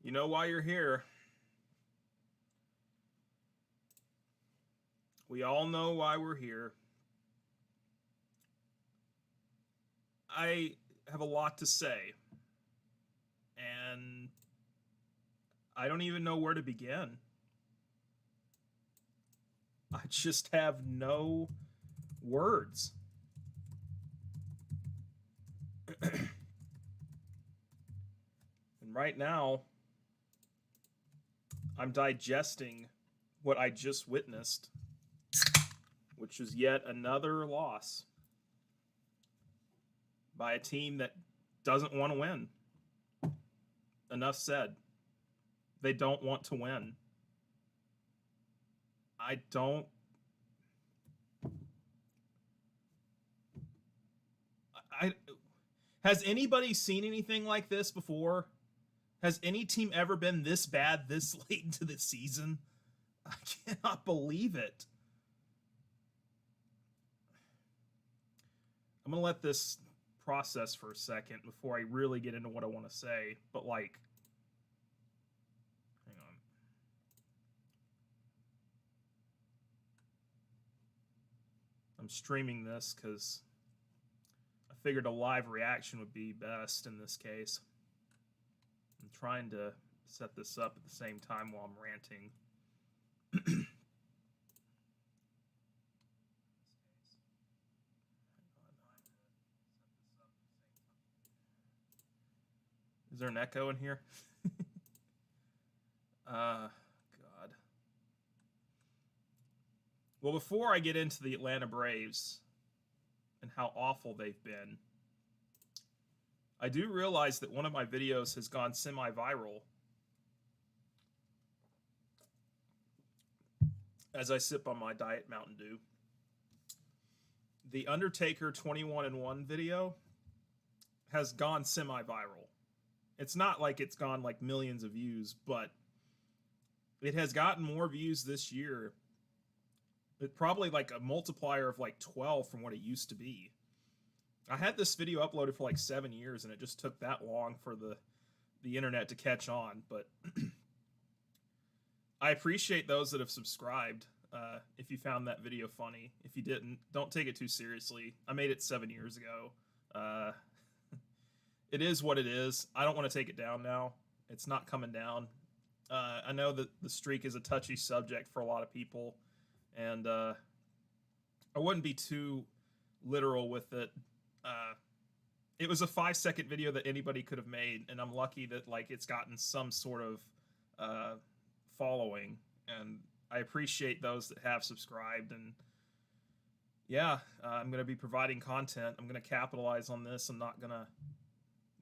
You know why you're here. We all know why we're here. I have a lot to say, and I don't even know where to begin. I just have no words. And right now, I'm digesting what I just witnessed, which is yet another loss by a team that doesn't want to win. Enough said. They don't want to win. I don't. I has anybody seen anything like this before? Has any team ever been this bad this late into the season? I cannot believe it. I'm gonna let this process for a second before I really get into what I want to say. But like, hang on. I'm streaming this because I figured a live reaction would be best in this case. I'm trying to set this up at the same time while I'm ranting. Is there an echo in here? God. Well, before I get into the Atlanta Braves and how awful they've been, I do realize that one of my videos has gone semi-viral as I sip on my Diet Mountain Dew. The Undertaker 21-1 video has gone semi-viral. It's not like it's gone like millions of views, but it has gotten more views this year. It probably like a multiplier of like 12 from what it used to be. I had this video uploaded for like 7 years, and it just took that long for the internet to catch on. But I appreciate those that have subscribed. If you found that video funny, if you didn't, don't take it too seriously. I made it 7 years ago. It is what it is. I don't want to take it down now. It's not coming down. I know that the streak is a touchy subject for a lot of people, and I wouldn't be too literal with it. It was a 5-second video that anybody could have made, and I'm lucky that like it's gotten some sort of following, and I appreciate those that have subscribed. And yeah, I'm going to be providing content. I'm going to capitalize on this. I'm not going to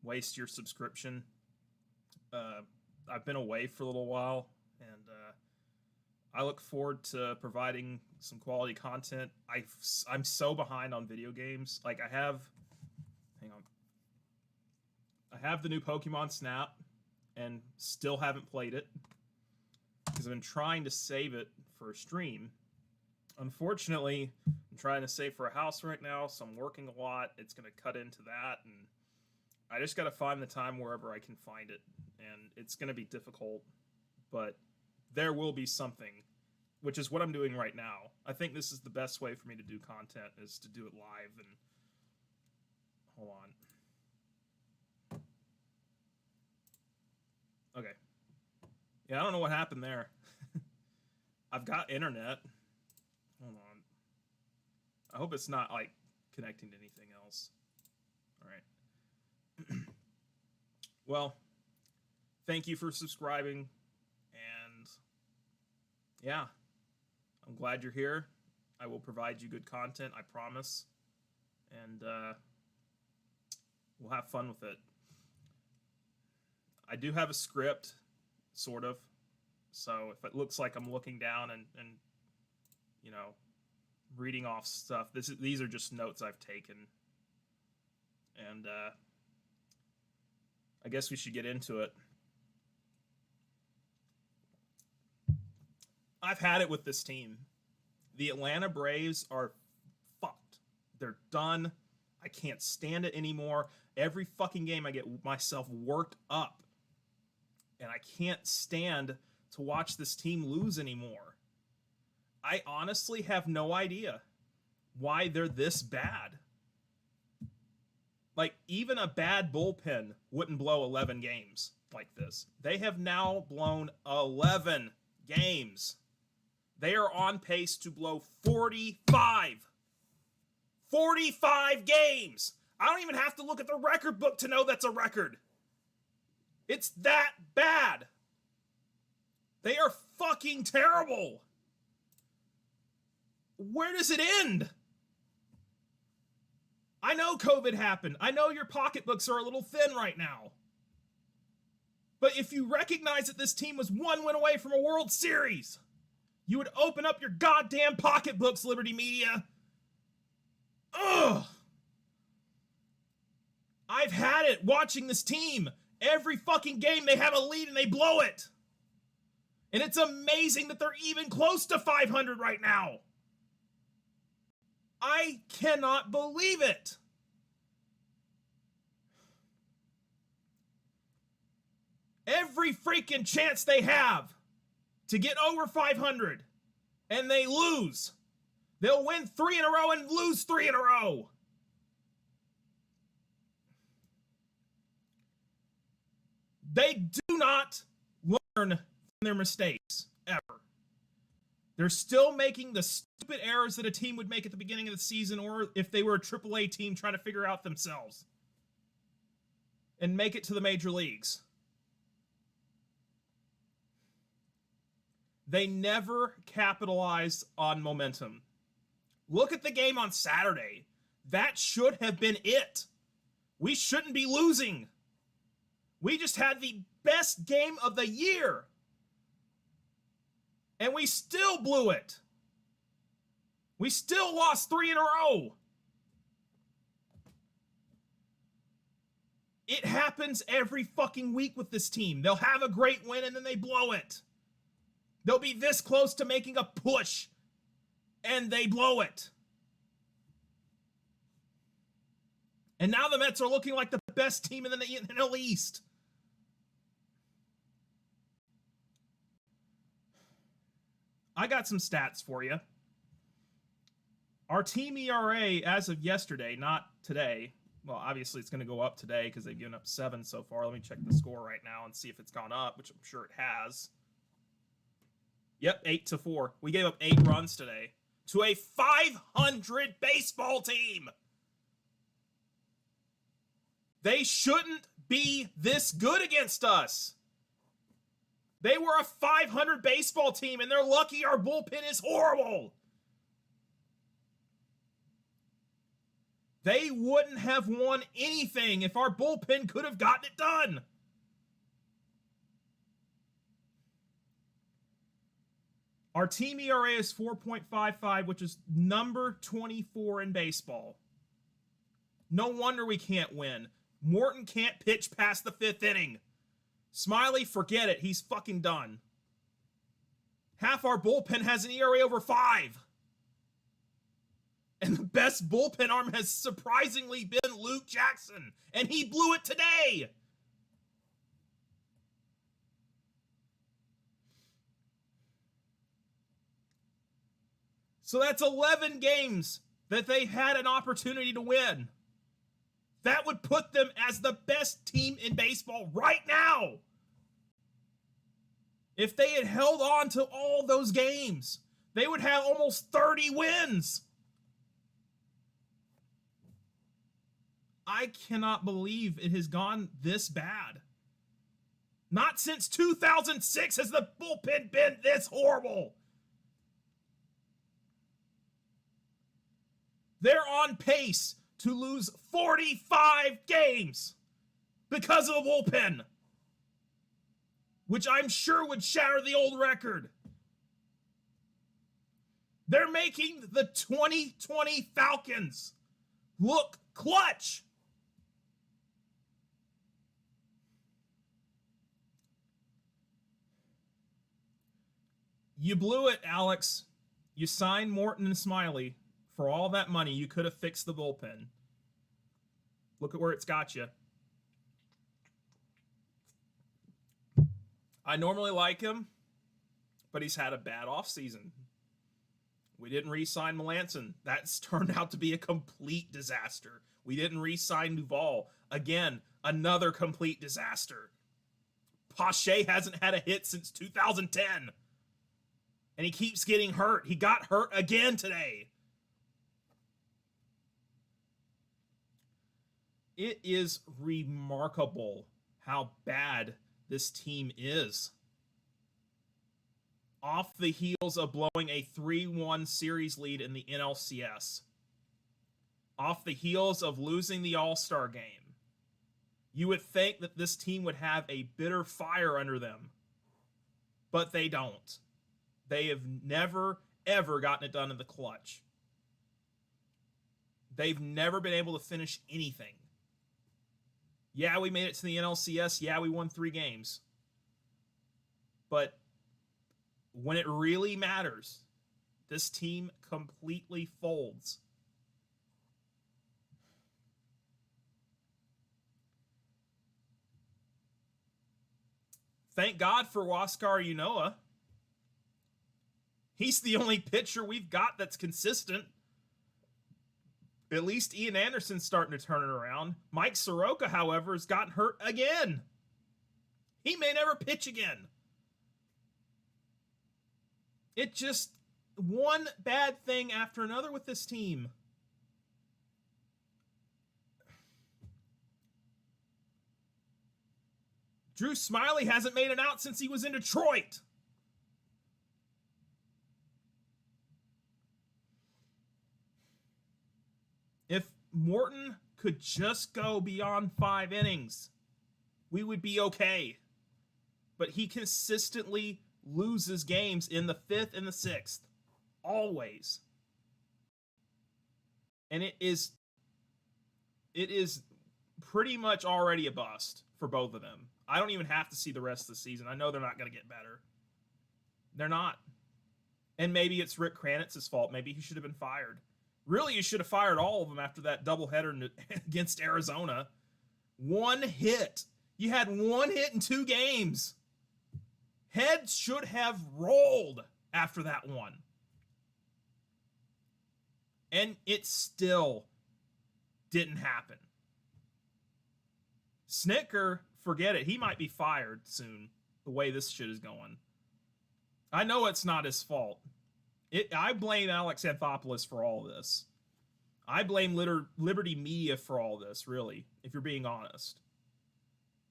waste your subscription. I've been away for a little while, and I look forward to providing some quality content. I'm so behind on video games. Like hang on, I have the new Pokemon Snap, and still haven't played it because I've been trying to save it for a stream. Unfortunately, I'm trying to save for a house right now, so I'm working a lot. It's going to cut into that, and I just got to find the time wherever I can find it, and it's going to be difficult, but there will be something, which is what I'm doing right now. I think this is the best way for me to do content, is to do it live. And hold on. Okay. Yeah, I don't know what happened there. I've got internet. Hold on. I hope it's not like connecting to anything else. All right. Well, thank you for subscribing, and yeah, I'm glad you're here. I will provide you good content, I promise, and we'll have fun with it. I do have a script, sort of, so if it looks like I'm looking down and you know, reading off stuff, these are just notes I've taken, and I guess we should get into it. I've had it with this team. The Atlanta Braves are fucked. They're done. I can't stand it anymore. Every fucking game I get myself worked up. and I can't stand to watch this team lose anymore. I honestly have no idea why they're this bad. Like, even a bad bullpen wouldn't blow 11 games like this. They have now blown 11 games. They are on pace to blow 45. 45 games! I don't even have to look at the record book to know that's a record. It's that bad. They are fucking terrible. Where does it end? I know COVID happened. I know your pocketbooks are a little thin right now. But if you recognize that this team was one win away from a World Series, you would open up your goddamn pocketbooks, Liberty Media. Ugh. I've had it watching this team. Every fucking game they have a lead and they blow it. And it's amazing that they're even close to 500 right now. I cannot believe it. Every freaking chance they have to get over 500 and they lose. They'll win 3 in a row and lose 3 in a row. They do not learn from their mistakes, ever. They're still making the stupid errors that a team would make at the beginning of the season, or if they were a AAA team trying to figure out themselves and make it to the major leagues. They never capitalize on momentum. Look at the game on Saturday. That should have been it. We shouldn't be losing. We just had the best game of the year. And we still blew it. We still lost 3 in a row. It happens every fucking week with this team. They'll have a great win and then they blow it. They'll be this close to making a push and they blow it. And now the Mets are looking like the best team in the NL East. I got some stats for you. Our team ERA as of yesterday, not today. Well, obviously it's going to go up today because they've given up 7 so far. Let me check the score right now and see if it's gone up, which I'm sure it has. Yep, 8-4. We gave up 8 runs today to a 500 baseball team. They shouldn't be this good against us. They were a 500 baseball team, and they're lucky our bullpen is horrible. They wouldn't have won anything if our bullpen could have gotten it done. Our team ERA is 4.55, which is number 24 in baseball. No wonder we can't win. Morton can't pitch past the 5th inning. Smiley, forget it. He's fucking done. Half our bullpen has an ERA over 5. And the best bullpen arm has surprisingly been Luke Jackson. And he blew it today. So that's 11 games that they had an opportunity to win. That would put them as the best team in baseball right now. If they had held on to all those games, they would have almost 30 wins. I cannot believe it has gone this bad. Not since 2006 has the bullpen been this horrible. They're on pace to lose 45 games because of the bullpen, which I'm sure would shatter the old record. They're making the 2020 Falcons look clutch. You blew it, Alex. You signed Morton and Smiley. For all that money, you could have fixed the bullpen. Look at where it's got you. I normally like him, but he's had a bad offseason. We didn't re-sign Melanson. That's turned out to be a complete disaster. We didn't re-sign Duval. Again, another complete disaster. Pache hasn't had a hit since 2010. And he keeps getting hurt. He got hurt again today. It is remarkable how bad this team is. Off the heels of blowing a 3-1 series lead in the NLCS. Off the heels of losing the All-Star game. You would think that this team would have a bitter fire under them. But they don't. They have never, ever gotten it done in the clutch. They've never been able to finish anything. Yeah, we made it to the NLCS. Yeah, we won 3 games. But when it really matters, this team completely folds. Thank God for Huascar Ynoa. He's the only pitcher we've got that's consistent. At least Ian Anderson's starting to turn it around. Mike Soroka, however, has gotten hurt again. He may never pitch again. It just one bad thing after another with this team. Drew Smiley hasn't made an out since he was in Detroit. If Morton could just go beyond 5 innings, we would be okay. But he consistently loses games in the 5th and the 6th. Always. And it is pretty much already a bust for both of them. I don't even have to see the rest of the season. I know they're not going to get better. They're not. And maybe it's Rick Kranitz's fault. Maybe he should have been fired. Really, you should have fired all of them after that doubleheader against Arizona. 1 hit. You had 1 hit in 2 games. Heads should have rolled after that one. And it still didn't happen. Snicker, forget it. He might be fired soon, the way this shit is going. I know it's not his fault. I blame Alex Anthopoulos for all this. I blame Liberty Media for all this, really, if you're being honest.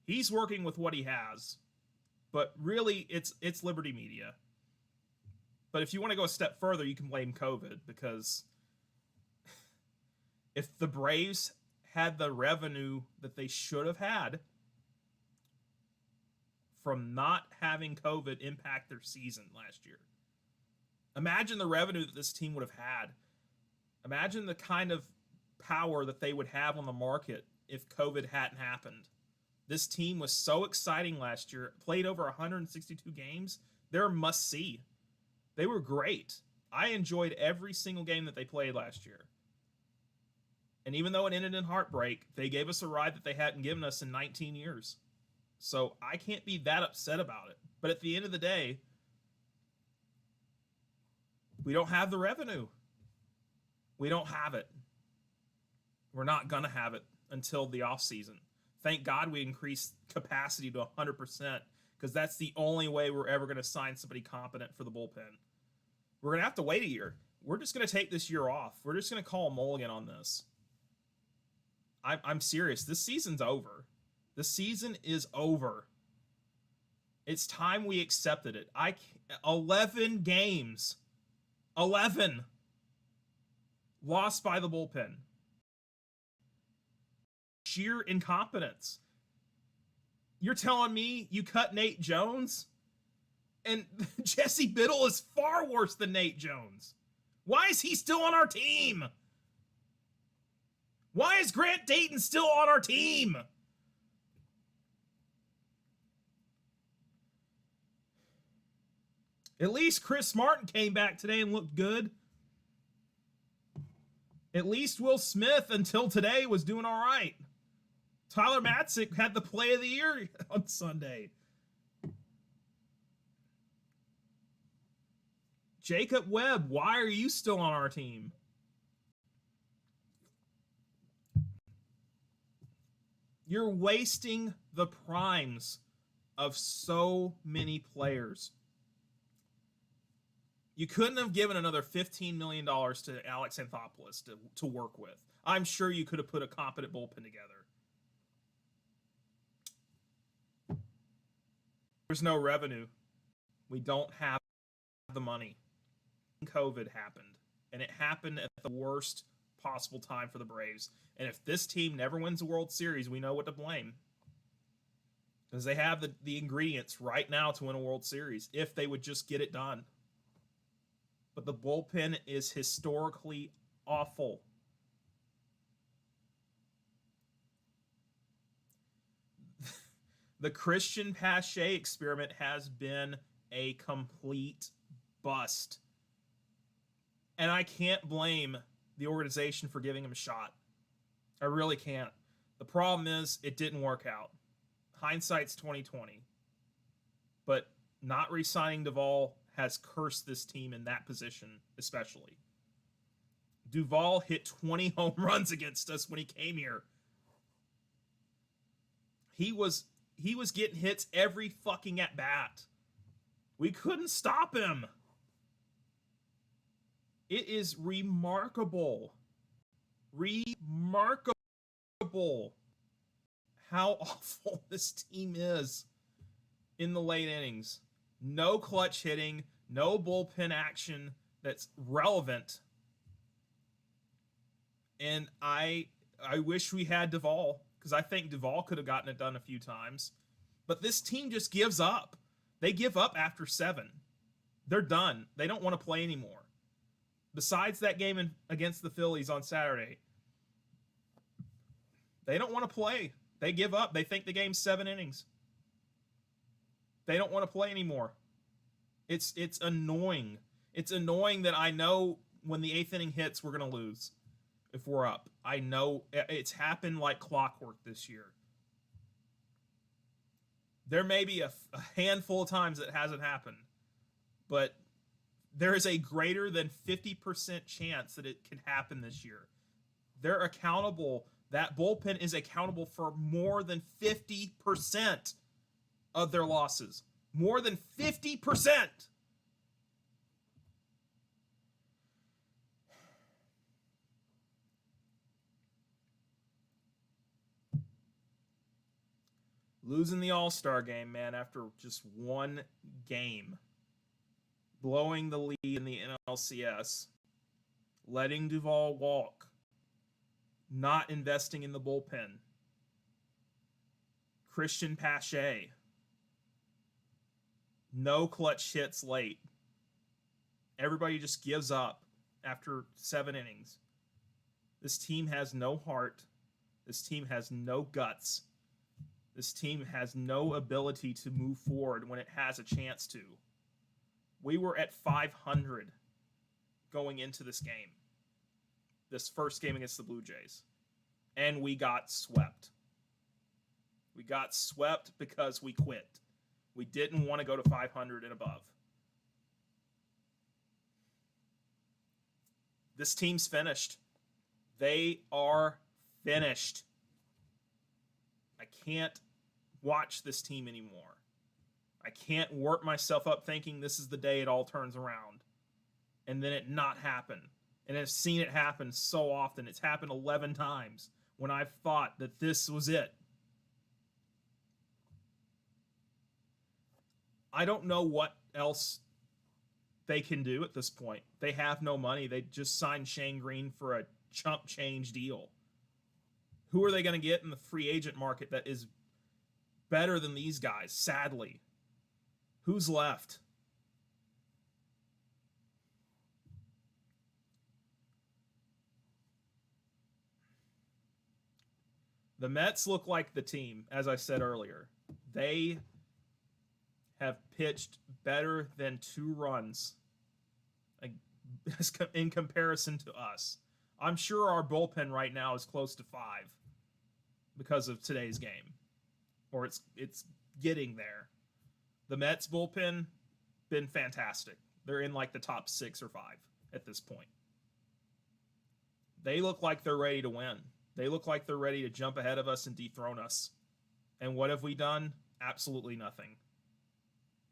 He's working with what he has, but really, it's Liberty Media. But if you want to go a step further, you can blame COVID, because if the Braves had the revenue that they should have had from not having COVID impact their season last year, imagine the revenue that this team would have had. Imagine the kind of power that they would have on the market if COVID hadn't happened. This team was so exciting last year. Played over 162 games. They're a must-see. They were great. I enjoyed every single game that they played last year. And even though it ended in heartbreak, they gave us a ride that they hadn't given us in 19 years. So I can't be that upset about it. But at the end of the day, we don't have the revenue. We don't have it. We're not going to have it until the offseason. Thank God we increased capacity to 100%, because that's the only way we're ever going to sign somebody competent for the bullpen. We're going to have to wait a year. We're just going to take this year off. We're just going to call a mulligan on this. I'm serious. This season's over. The season is over. It's time we accepted it. 11 games. 11. Lost by the bullpen. Sheer incompetence. You're telling me you cut Nate Jones? And Jesse Biddle is far worse than Nate Jones. Why is he still on our team? Why is Grant Dayton still on our team? At least Chris Martin came back today and looked good. At least Will Smith, until today, was doing all right. Tyler Matzik had the play of the year on Sunday. Jacob Webb, why are you still on our team? You're wasting the primes of so many players. You couldn't have given another $15 million to Alex Anthopoulos to work with. I'm sure you could have put a competent bullpen together. There's no revenue. We don't have the money. COVID happened, and it happened at the worst possible time for the Braves. And if this team never wins the World Series, we know what to blame. Because they have the ingredients right now to win a World Series if they would just get it done. But the bullpen is historically awful. The Christian Pache experiment has been a complete bust. And I can't blame the organization for giving him a shot. I really can't. The problem is it didn't work out. Hindsight's 2020. But not re-signing Duvall has cursed this team in that position, especially. Duvall hit 20 home runs against us when he came here. He was getting hits every fucking at bat. We couldn't stop him. It is remarkable how awful this team is in the late innings. No clutch hitting, no bullpen action that's relevant. And I wish we had Duvall, because I think Duvall could have gotten it done a few times. But this team just gives up. They give up after 7. They're done. They don't want to play anymore. Besides that game against the Phillies on Saturday, they don't want to play. They give up. They think the game's 7 innings. They don't want to play anymore. It's annoying. It's annoying that I know when the 8th inning hits, we're going to lose if we're up. I know it's happened like clockwork this year. There may be a handful of times that hasn't happened, but there is a greater than 50% chance that it can happen this year. They're accountable. That bullpen is accountable for more than 50% of their losses. More than 50%. Losing the All-Star game, man, after just one game. Blowing the lead in the NLCS. Letting Duvall walk. Not investing in the bullpen. Christian Pache. No clutch hits late. Everybody just gives up after 7 innings. This team has no heart. This team has no guts. This team has no ability to move forward when it has a chance to. We were at 500 going into this game. This first game against the Blue Jays. And we got swept. We got swept because we quit. We didn't want to go to 500 and above. This team's finished. They are finished. I can't watch this team anymore. I can't work myself up thinking this is the day it all turns around. And then it not happen. And I've seen it happen so often. It's happened 11 times when I've thought that this was it. I don't know what else they can do at this point. They have no money. They just signed Shane Green for a chump change deal. Who are they going to get in the free agent market that is better than these guys, sadly? Who's left? The Mets look like the team, as I said earlier. They have pitched better than 2 runs in comparison to us. I'm sure our bullpen right now is close to 5 because of today's game. Or it's getting there. The Mets bullpen, been fantastic. they're in like the top 6 or 5 at this point. They look like they're ready to win. They look like they're ready to jump ahead of us and dethrone us. And what have we done? Absolutely nothing.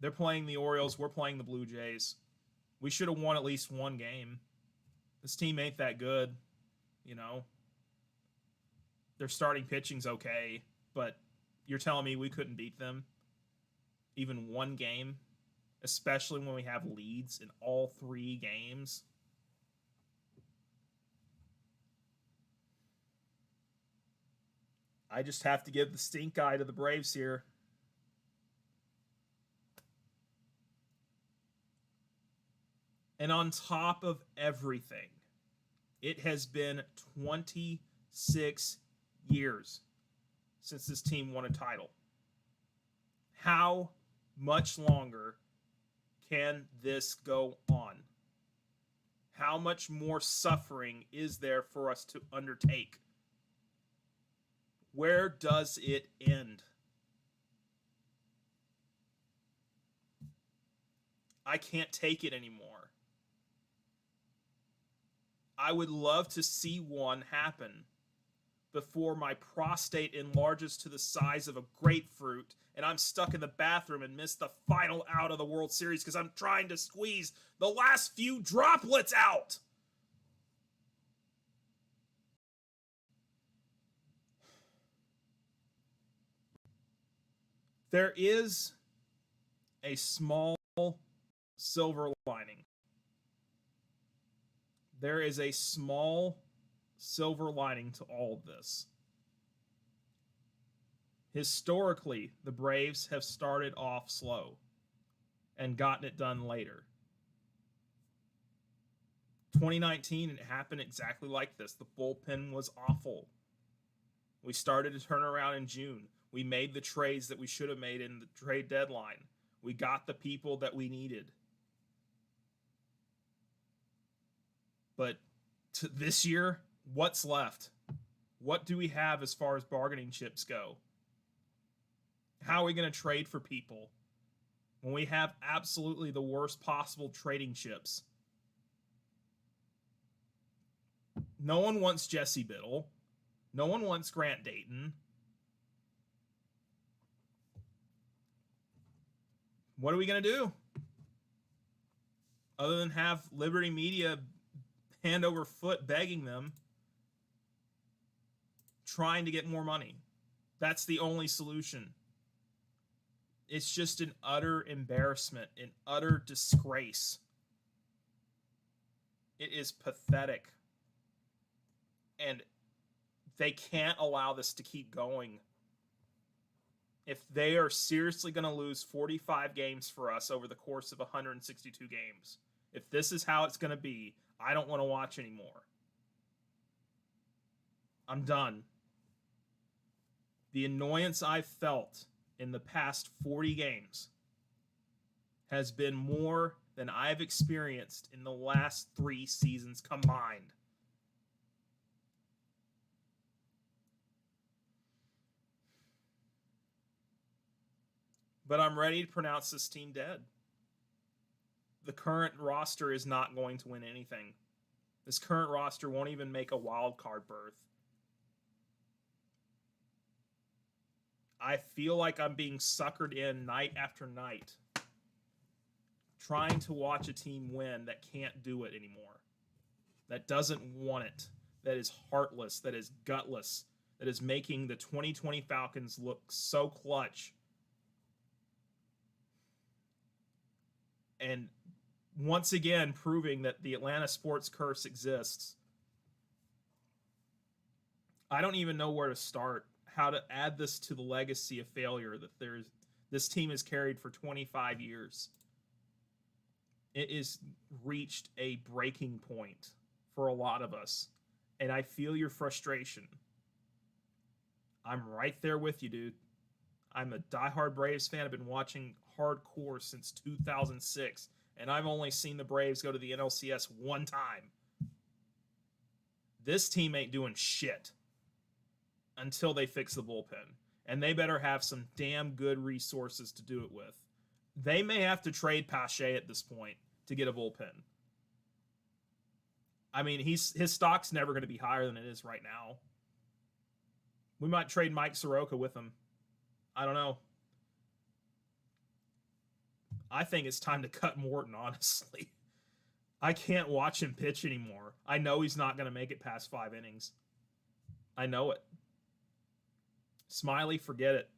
They're playing the Orioles. We're playing the Blue Jays. We should have won at least one game. This team ain't that good, you know. Their starting pitching's okay, but you're telling me we couldn't beat them even one game, especially when we have leads in all 3 games? I just have to give the stink eye to the Braves here. And on top of everything, it has been 26 years since this team won a title. How much longer can this go on? How much more suffering is there for us to undertake? Where does it end? I can't take it anymore. I would love to see one happen before my prostate enlarges to the size of a grapefruit and I'm stuck in the bathroom and miss the final out of the World Series because I'm trying to squeeze the last few droplets out. There is a small silver lining. There is a small silver lining to all of this. Historically, the Braves have started off slow and gotten it done later. 2019, it happened exactly like this. The bullpen was awful. We started to turn around in June. We made the trades that we should have made in the trade deadline. We got the people that we needed. But this year, what's left? What do we have as far as bargaining chips go? How are we going to trade for people when we have absolutely the worst possible trading chips? No one wants Jesse Biddle. No one wants Grant Dayton. What are we going to do? Other than have Liberty Media hand over foot begging them, trying to get more money. That's the only solution. It's just an utter embarrassment, an utter disgrace. It is pathetic. And they can't allow this to keep going. If they are seriously going to lose 45 games for us over the course of 162 games, if this is how it's going to be, I don't want to watch anymore. I'm done. The annoyance I've felt in the past 40 games has been more than I've experienced in the last 3 seasons combined. But I'm ready to pronounce this team dead. The current roster is not going to win anything. This current roster won't even make a wild card berth. I feel like I'm being suckered in night after night, trying to watch a team win that can't do it anymore, that doesn't want it, that is heartless, that is gutless, that is making the 2020 Falcons look so clutch. And once again, proving that the Atlanta sports curse exists. I don't even know where to start, how to add this to the legacy of failure that this team has carried for 25 years. It has reached a breaking point for a lot of us, and I feel your frustration. I'm right there with you, dude. I'm a diehard Braves fan. I've been watching hardcore since 2006, and I've only seen the Braves go to the NLCS one time. This team ain't doing shit until they fix the bullpen, and they better have some damn good resources to do it with. They may have to trade Pache at this point to get a bullpen. I mean, his stock's never going to be higher than it is right now. We might trade Mike Soroka with him. I don't know. I think it's time to cut Morton, honestly. I can't watch him pitch anymore. I know he's not going to make it past 5 innings. I know it. Smiley, forget it.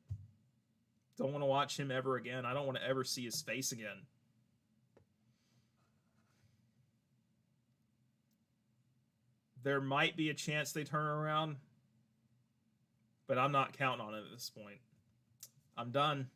Don't want to watch him ever again. I don't want to ever see his face again. There might be a chance they turn around, but I'm not counting on it at this point. I'm done.